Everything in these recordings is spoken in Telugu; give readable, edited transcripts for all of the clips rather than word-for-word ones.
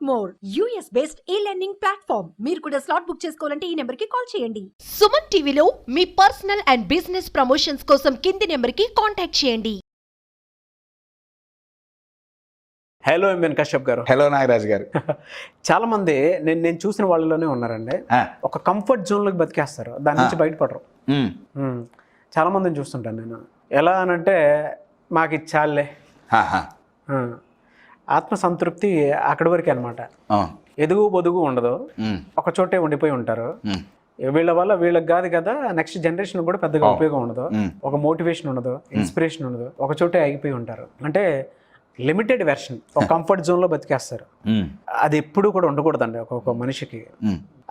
More US based e-learning platform. మీరు కూడా స్లాట్ బుక్ చేసుకోవాలంటే ఈ నెంబర్ కి కాల్ చేయండి. సుమన్ టీవీలో మీ పర్సనల్ అండ్ బిజినెస్ ప్రమోషన్స్ కోసం కింది నెంబర్ కి కాంటాక్ట్ చేయండి. హలో ఎంఎన్ కశ్యప్ గారు. హలో నాగరాజ్ గారు. చాలా మంది నేను చూసిన వాళ్ళలోనే ఉన్నారండి. ఒక కంఫర్ట్ జోన్లోకి బతికేస్తారు, దాని నుంచి బయటపడరు. చాలా మందిని చూస్తుంటాను నేను. ఎలా అనంటే మాకు ఇది చాలే, ఆత్మసంతృప్తి అక్కడి వరకే అనమాట. ఎదుగు పొదుగు ఉండదు, ఒక చోటే ఉండిపోయి ఉంటారు. వీళ్ళ వల్ల వీళ్ళకి కాదు కదా, నెక్స్ట్ జనరేషన్ కూడా పెద్దగా ఉపయోగం ఉండదు, ఒక మోటివేషన్ ఉండదు, ఇన్స్పిరేషన్ ఉండదు, ఒక చోటే ఆగిపోయి ఉంటారు. అంటే లిమిటెడ్ వెర్షన్, ఒక కంఫర్ట్ జోన్ లో బతికేస్తారు. అది ఎప్పుడు కూడా ఉండకూడదండి ఒక్కొక్క మనిషికి.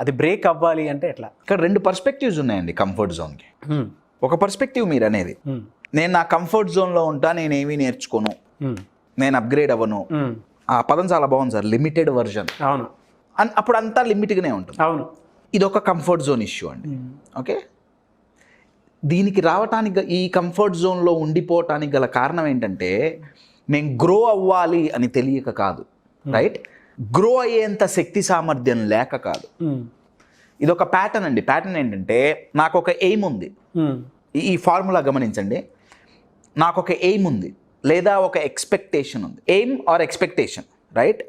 అది బ్రేక్ అవ్వాలి అంటే ఎట్లా? ఇక్కడ రెండు పర్స్పెక్టివ్స్ ఉన్నాయండి కంఫర్ట్ జోన్కి. ఒక పర్స్పెక్టివ్ మీరు అనేది, నేను నా కంఫర్ట్ జోన్లో ఉంటా, నేను ఏమీ నేర్చుకోను, నేను అప్గ్రేడ్ అవ్వను. ఆ పదం చాలా బాగుంది సార్, లిమిటెడ్ వర్జన్. అవును, అప్పుడు అంతా లిమిట్గానే ఉంటుంది. అవును, ఇది ఒక కంఫర్ట్ జోన్ ఇష్యూ అండి. ఓకే, దీనికి రావటానికి, ఈ కంఫర్ట్ జోన్లో ఉండిపోవటానికి గల కారణం ఏంటంటే, మేము గ్రో అవ్వాలి అని తెలియక కాదు, రైట్? గ్రో అయ్యేంత శక్తి సామర్థ్యం లేక కాదు. ఇది ఒక ప్యాటర్న్ అండి. ప్యాటర్న్ ఏంటంటే, నాకు ఒక ఎయిమ్ ఉంది. ఈ ఫార్ములా గమనించండి. నాకు ఒక ఎయిమ్ ఉంది లేదా ఒక ఎక్స్పెక్టేషన్ ఉంది. Aim are expectation, right?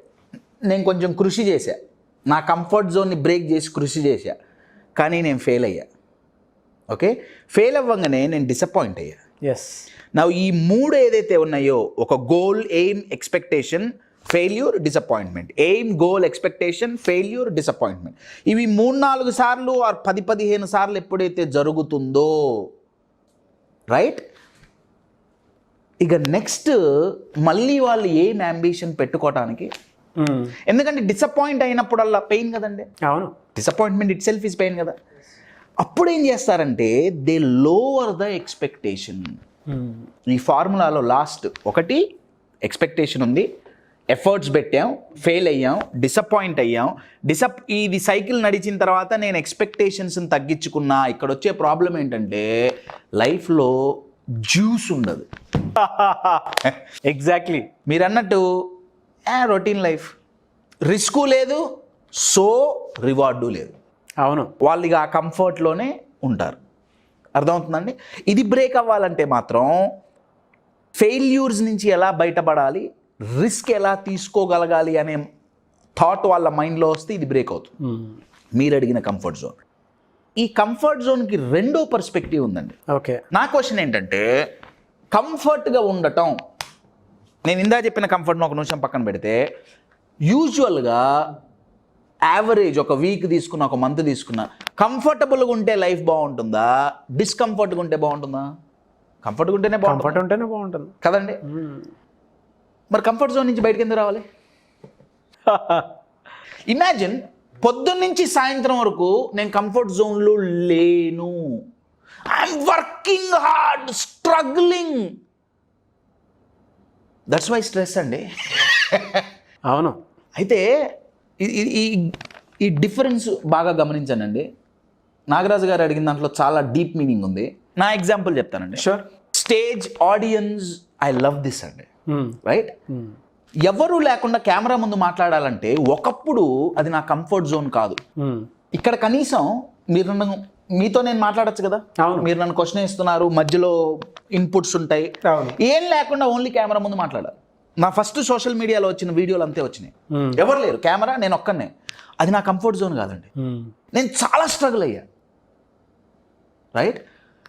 నేను కొంచెం కృషి చేశా, నా కంఫర్ట్ జోన్ని బ్రేక్ చేసి కృషి చేశా, కానీ నేను ఫెయిల్ అయ్యా. ఓకే, ఫెయిల్ అవ్వగానే నేను డిసప్పాయింట్ అయ్యా. ఎస్. నా ఈ మూడు ఏదైతే ఉన్నాయో, ఒక goal, aim, expectation, failure, disappointment. Aim, goal, expectation, failure, disappointment. ఇవి 3-4 సార్లు ఆర్ 10-15 సార్లు ఎప్పుడైతే జరుగుతుందో, రైట్, ఇక నెక్స్ట్ మళ్ళీ వాళ్ళు ఏం అంబిషన్ పెట్టుకోవటానికి. ఎందుకంటే డిసప్పాయింట్ అయినప్పుడల్లా పెయిన్ కదండి. అవును, disappointment it self is pain కదా. అప్పుడు ఏం చేస్తారంటే, దే లోవర్ ద ఎక్స్పెక్టేషన్. ఈ ఫార్ములాలో లాస్ట్ ఒకటి ఎక్స్పెక్టేషన్ ఉంది, ఎఫర్ట్స్ పెట్టాం, ఫెయిల్ అయ్యాం, డిసప్పాయింట్ అయ్యాం. ఇది సైకిల్ నడిచిన తర్వాత నేను ఎక్స్పెక్టేషన్స్ని తగ్గించుకున్నా. ఇక్కడ వచ్చే ప్రాబ్లం ఏంటంటే, లైఫ్లో జ్యూస్ ఉండదు. ఎగ్జాక్ట్లీ మీరు అన్నట్టు రొటీన్ లైఫ్, రిస్కు లేదు, సో రివార్డు లేదు. అవును, వాళ్ళు ఇక ఆ కంఫర్ట్లోనే ఉంటారు. అర్థమవుతుందండి? ఇది బ్రేక్ అవ్వాలంటే మాత్రం ఫెయిల్యూర్స్ నుంచి ఎలా బయటపడాలి, రిస్క్ ఎలా తీసుకోగలగాలి అనే థాట్ వాళ్ళ మైండ్లో వస్తే ఇది బ్రేక్ అవుతుంది. మీరు అడిగిన కంఫర్ట్ జోన్. ఈ కంఫర్ట్ జోన్కి రెండో పర్స్పెక్టివ్ ఉందండి. ఓకే, నా క్వశ్చన్ ఏంటంటే, కంఫర్ట్గా ఉండటం, నేను ఇందా చెప్పిన కంఫర్ట్ను ఒక నిమిషం పక్కన పెడితే, యూజువల్గా యావరేజ్ ఒక వీక్ తీసుకున్న, ఒక మంత్ తీసుకున్న, కంఫర్టబుల్గా ఉంటే లైఫ్ బాగుంటుందా, డిస్కంఫర్ట్గా ఉంటే బాగుంటుందా? కంఫర్ట్గా ఉంటేనే బాగుంటుంది కదండి. మరి కంఫర్ట్ జోన్ నుంచి బయటకు ఎందుకు రావాలి? ఇమాజిన్, పొద్దున్న నుంచి సాయంత్రం వరకు నేను కంఫర్ట్ జోన్లో లేను, I'm working hard, struggling. That's why stress అండి. అవును, అయితే ఈ డిఫరెన్స్ బాగా గమనించానండి. నాగరాజు గారు అడిగిన దాంట్లో చాలా డీప్ మీనింగ్ ఉంది. నా ఎగ్జాంపుల్ చెప్తానండి. Sure. Stage, audience, I love this అండి, రైట్? ఎవరు లేకుండా కెమెరా ముందు మాట్లాడాలంటే ఒకప్పుడు అది నా కంఫర్ట్ జోన్ కాదు. ఇక్కడ కనీసం మీతో నేను మాట్లాడచ్చు కదా, మీరు నన్ను క్వశ్చన్ ఇస్తున్నారు, మధ్యలో ఇన్పుట్స్ ఉంటాయి, ఏం లేకుండా ఓన్లీ కెమెరా ముందు మాట్లాడాలి. నా ఫస్ట్ సోషల్ మీడియాలో వచ్చిన వీడియోలు అంతే వచ్చినాయి, ఎవరు లేరు, కెమెరా, నేను ఒక్కనే. అది నా కంఫర్ట్ జోన్ కాదండి. నేను చాలా స్ట్రగుల్ అయ్యా, రైట్?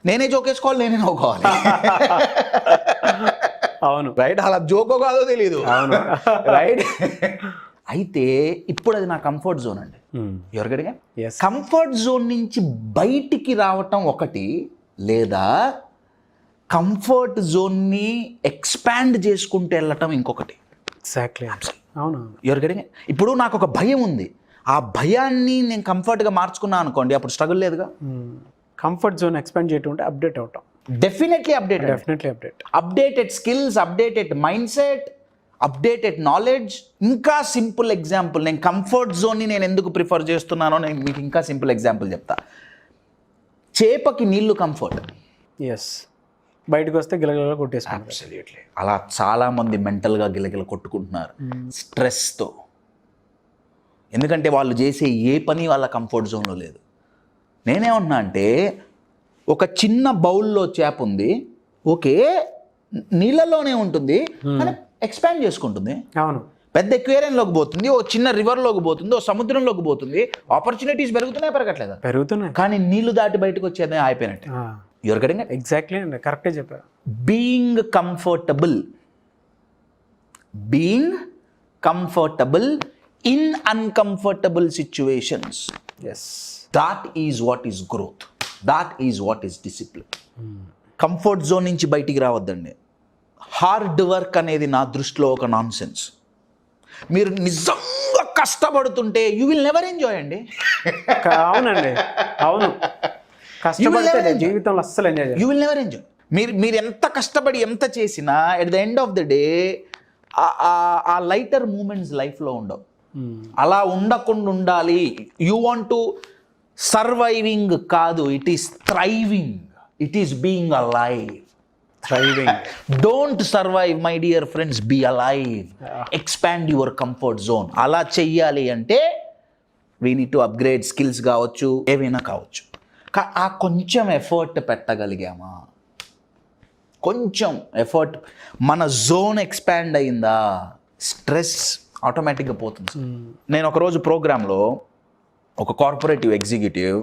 నేనే జోకేసుకోవాలి, నేనే నవ్వుకోవాలి. అవును, రైట్? అలా జోకో కాదో తెలియదు, రైట్? అయితే ఇప్పుడు అది నా కంఫర్ట్ జోన్ అండి. ఎవరికడిగా కంఫర్ట్ జోన్ నుంచి బయటికి రావటం ఒకటి, లేదా కంఫర్ట్ జోన్ని ఎక్స్పాండ్ చేసుకుంటూ వెళ్ళటం ఇంకొకటి. ఎగ్జాక్ట్లీ, అవును. ఎవరికడిగా ఇప్పుడు నాకు ఒక భయం ఉంది, ఆ భయాన్ని నేను కంఫర్ట్గా మార్చుకున్నాను అనుకోండి, అప్పుడు స్ట్రగుల్ లేదుగా. కంఫర్ట్ జోన్ ఎక్స్పాండ్ చేయటం అంటే అప్డేట్ అవటం. Definitely updated skills, updated mind set, updated knowledge. ఇంకా సింపుల్ ఎగ్జాంపుల్, నేను కంఫర్ట్ జోన్ని నేను ఎందుకు ప్రిఫర్ చేస్తున్నానో నేను మీకు ఇంకా సింపుల్ ఎగ్జాంపుల్ చెప్తా. చేపకి నీళ్లు కంఫర్ట్, ఎస్, బయటకు వస్తే గిలగిల కొట్టేసుకుంటారు. అబ్సల్యూట్లీ. అలా చాలామంది మెంటల్గా గిలగిల కొట్టుకుంటున్నారు స్ట్రెస్తో. ఎందుకంటే వాళ్ళు చేసే ఏ పని వాళ్ళ కంఫర్ట్ జోన్లో లేదు. నేనేమంటున్నా అంటే ఒక చిన్న బౌల్లో చేప ఉంది, ఓకే నీళ్ళలోనే ఉంటుంది కానీ ఎక్స్పాండ్ చేసుకుంటుంది. అవును, పెద్ద ఎక్వేరియంలోకి పోతుంది, ఓ చిన్న రివర్లోకి పోతుంది, ఓ సముద్రంలోకి పోతుంది, ఆపర్చునిటీస్ పెరుగుతున్నాయి పెరగట్లేదా? పెరుగుతున్నాయి. కానీ నీళ్లు దాటి బయటకు వచ్చేదే అయిపోయినట్టు. Your getting it? ఎగ్జాక్ట్లీ అండి, కరెక్టే చెప్పారు. Being comfortable in uncomfortable situations, yes, that is what is growth, that is what is discipline. Comfort zone నుంచి బయటికి రావద్దండి. హార్డ్ వర్క్ అనేది నా దృష్టిలో ఒక నాన్ సెన్స్. మీరు నిజంగా కష్టపడుతుంటే యూ విల్ నెవర్ ఎంజాయ్ అండి. అవునండి, అవును, కష్టపడితే జీవితంలో అస్సలు ఎంజాయ్ చేయాలి. You will never enjoy. మీరు ఎంత కష్టపడి ఎంత చేసినా at the end of the day ఆ లైటర్ మూమెంట్స్ లైఫ్లో ఉండవు. అలా ఉండకుండా ఉండాలి. యూ వాంట్ టు సర్వైవింగ్ కాదు, it is thriving, it is being alive. Don't survive my dear friends, be alive, expand your comfort zone. అలా చెయ్యాలి అంటే we need to upgrade skills కావచ్చు, ఏవైనా కావచ్చు. ఆ కొంచెం ఎఫర్ట్ పెట్టగలిగామా, కొంచెం ఎఫర్ట్, మన జోన్ ఎక్స్పాండ్ అయిందా, స్ట్రెస్ ఆటోమేటిక్గా పోతుంది. నేను ఒకరోజు ప్రోగ్రాంలో ఒక కార్పొరేటివ్ ఎగ్జిక్యూటివ్,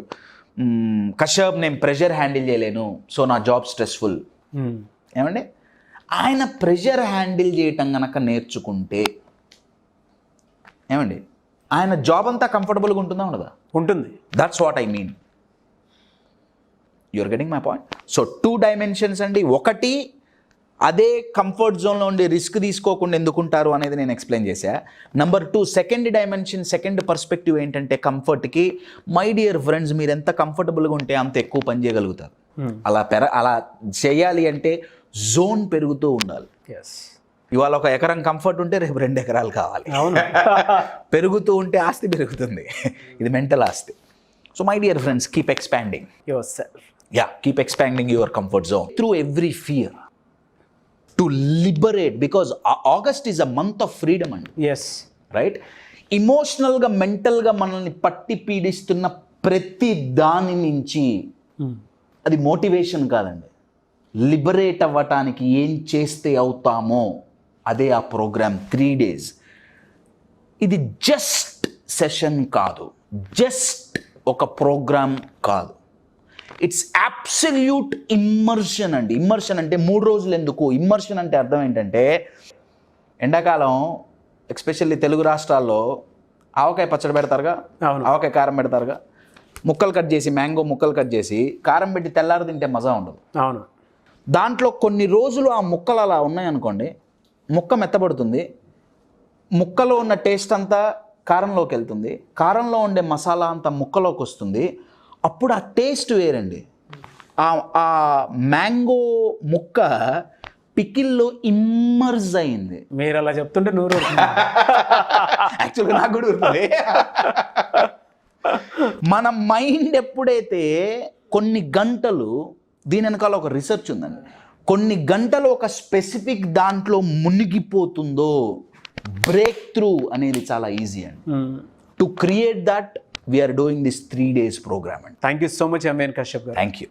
కశ్యప్ నేను ప్రెషర్ హ్యాండిల్ చేయలేను, సో నా జాబ్ స్ట్రెస్ఫుల్. ఏమండి, ఆయన ప్రెషర్ హ్యాండిల్ చేయటం కనుక నేర్చుకుంటే ఏమండి ఆయన జాబ్ అంతా కంఫర్టబుల్గా ఉంటుందా ఉండదా? ఉంటుంది. That's what I mean. You're getting my point. So 2 dimensions అండి. ఒకటి, అదే కంఫర్ట్ జోన్లో ఉండి రిస్క్ తీసుకోకుండా ఎందుకుంటారు అనేది నేను ఎక్స్ప్లెయిన్ చేశా. Number 2, second dimension, second perspective ఏంటంటే కంఫర్ట్కి, మై డియర్ ఫ్రెండ్స్, మీరు ఎంత కంఫర్టబుల్గా ఉంటే అంత ఎక్కువ పని చేయగలుగుతారు. అలా చేయాలి అంటే జోన్ పెరుగుతూ ఉండాలి. ఇవాళ 1 ఎకరం కంఫర్ట్ ఉంటే రేపు 2 ఎకరాలు కావాలి. అవును, పెరుగుతూ ఉంటే ఆస్తి పెరుగుతుంది. ఇది మెంటల్ ఆస్తి. So my dear friends, keep expanding your self. keep expanding your comfort zone through every fear to liberate, because August is a month of freedom and yes, right, ఎమోషనల్గా మెంటల్గా మనల్ని పట్టి పీడిస్తున్న ప్రతి దాని నుంచి అది మోటివేషన్ కాదండి, లిబరేట్ అవ్వటానికి ఏం చేస్తే అవుతామో అదే ఆ ప్రోగ్రామ్. 3 days. ఇది జస్ట్ సెషన్ కాదు, జస్ట్ ఒక ప్రోగ్రామ్ కాదు, ఇట్స్ అబ్సల్యూట్ ఇమ్మర్షన్ అండి. ఇమ్మర్షన్ అంటే 3 రోజులు ఎందుకు? ఇమ్మర్షన్ అంటే అర్థం ఏంటంటే, ఎండాకాలం ఎస్పెషల్లీ తెలుగు రాష్ట్రాల్లో ఆవకాయ పచ్చడి పెడతారుగా, ఆవకాయ కారం పెడతారుగా, ముక్కలు కట్ చేసి, మ్యాంగో ముక్కలు కట్ చేసి కారం పెట్టి తెల్లారి తింటే మజా ఉండదు. అవును, దాంట్లో కొన్ని రోజులు ఆ ముక్కలు అలా ఉన్నాయనుకోండి, ముక్క మెత్తబడుతుంది, ముక్కలో ఉన్న టేస్ట్ అంతా కారంలోకి వెళ్తుంది, కారంలో ఉండే మసాలా అంతా ముక్కలోకి వస్తుంది. అప్పుడు ఆ టేస్ట్ వేరండి. ఆ మ్యాంగో ముక్క పికిల్లో ఇమ్మర్జ్ అయింది. మీరు అలా చెప్తుంటే నూరు యాక్చువల్గా నాకు కూడా ఉంటుంది. మన మైండ్ ఎప్పుడైతే కొన్ని గంటలు, దీని వెనకాల ఒక రీసెర్చ్ ఉందండి, కొన్ని గంటలు ఒక స్పెసిఫిక్ దాంట్లో మునిగిపోతుందో బ్రేక్ త్రూ అనేది చాలా ఈజీ అండి. To create that we're doing this 3 days program. Thank you so much MN Kashyap గారు. Thank you.